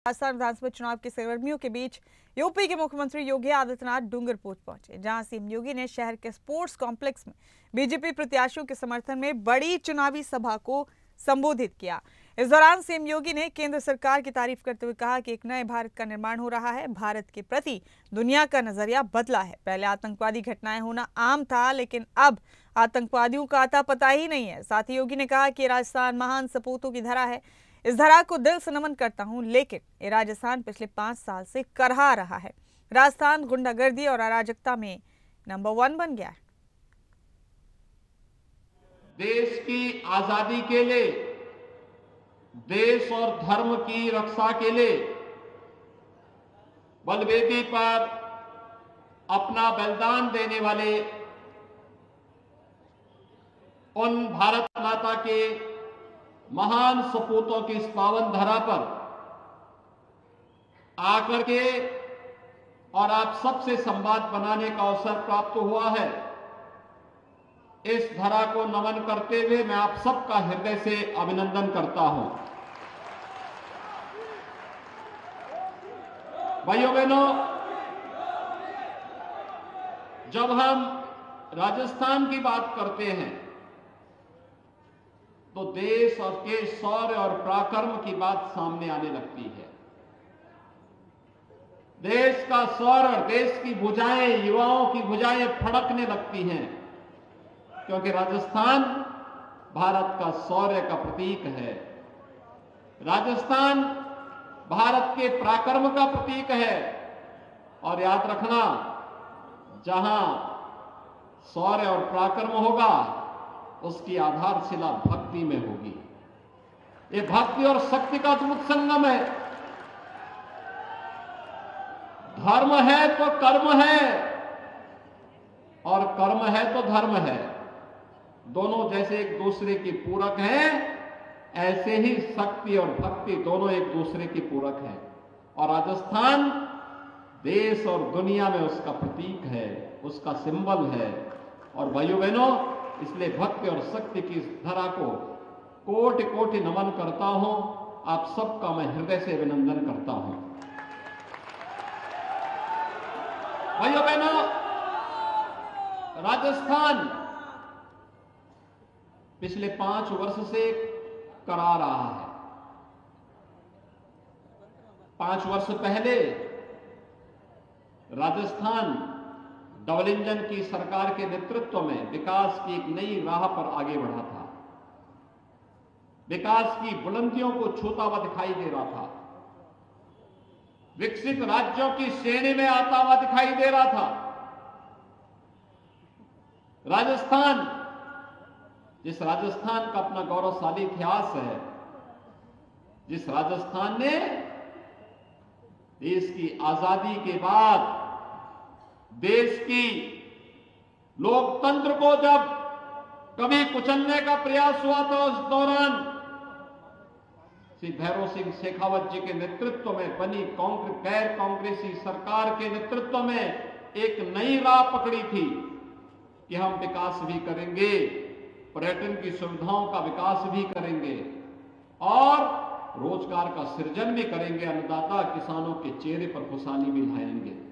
राजस्थान विधानसभा चुनाव की सरगर्मियों के बीच यूपी के मुख्यमंत्री योगी आदित्यनाथ डूंगरपुर पहुंचे, जहां सीएम योगी ने शहर के स्पोर्ट्स कॉम्प्लेक्स में बीजेपी प्रत्याशियों के समर्थन में बड़ी चुनावी सभा को संबोधित किया। इस दौरान सीएम योगी ने केंद्र सरकार की तारीफ करते हुए कहा कि एक नए भारत का निर्माण हो रहा है। भारत के प्रति दुनिया का नजरिया बदला है। पहले आतंकवादी घटनाएं होना आम था, लेकिन अब आतंकवादियों का आता पता ही नहीं है। साथ ही योगी ने कहा कि राजस्थान महान सपूतों की धरा है। इस धरा को दिल से नमन करता हूं, लेकिन ये राजस्थान पिछले 5 साल से करहा रहा है। राजस्थान गुंडागर्दी और अराजकता में नंबर 1 बन गया है। देश की आजादी के लिए, देश और धर्म की रक्षा के लिए बलवेदी पर अपना बलिदान देने वाले उन भारत माता के महान सपूतों की इस पावन धरा पर आकर के और आप सबसे संवाद बनाने का अवसर प्राप्त हुआ है। इस धरा को नमन करते हुए मैं आप सबका हृदय से अभिनंदन करता हूं। भाइयों बहनों, जब हम राजस्थान की बात करते हैं तो देश और के शौर्य और पराक्रम की बात सामने आने लगती है। देश का शौर्य, देश की भुजाएं, युवाओं की भुजाएं फड़कने लगती हैं, क्योंकि राजस्थान भारत का शौर्य का प्रतीक है। राजस्थान भारत के पराक्रम का प्रतीक है। और याद रखना, जहां शौर्य और पराक्रम होगा उसकी आधारशिला भक्ति में होगी। ये भक्ति और शक्ति का अद्भुत संगम है। धर्म है तो कर्म है और कर्म है तो धर्म है। दोनों जैसे एक दूसरे की पूरक हैं, ऐसे ही शक्ति और भक्ति दोनों एक दूसरे की पूरक हैं। और राजस्थान देश और दुनिया में उसका प्रतीक है, उसका सिंबल है। और भाइयों बहनों, इसलिए भक्ति और शक्ति की इस धरा को कोटि कोटि नमन करता हूं। आप सबका मैं हृदय से अभिनंदन करता हूं। भाइयों बहनों, राजस्थान पिछले 5 वर्ष से करा रहा है। 5 वर्ष पहले राजस्थान डबल इंजन की सरकार के नेतृत्व में विकास की एक नई राह पर आगे बढ़ा था। विकास की बुलंदियों को छूता हुआ दिखाई दे रहा था। विकसित राज्यों की श्रेणी में आता हुआ दिखाई दे रहा था। राजस्थान, जिस राजस्थान का अपना गौरवशाली इतिहास है, जिस राजस्थान ने देश की आजादी के बाद देश की लोकतंत्र को जब कभी कुचलने का प्रयास हुआ था, उस दौरान श्री भैरव सिंह शेखावत जी के नेतृत्व में बनी गैर कांग्रेसी सरकार के नेतृत्व में एक नई राह पकड़ी थी कि हम विकास भी करेंगे, पर्यटन की सुविधाओं का विकास भी करेंगे और रोजगार का सृजन भी करेंगे। अन्नदाता किसानों के चेहरे पर खुशहाली भी लाएंगे।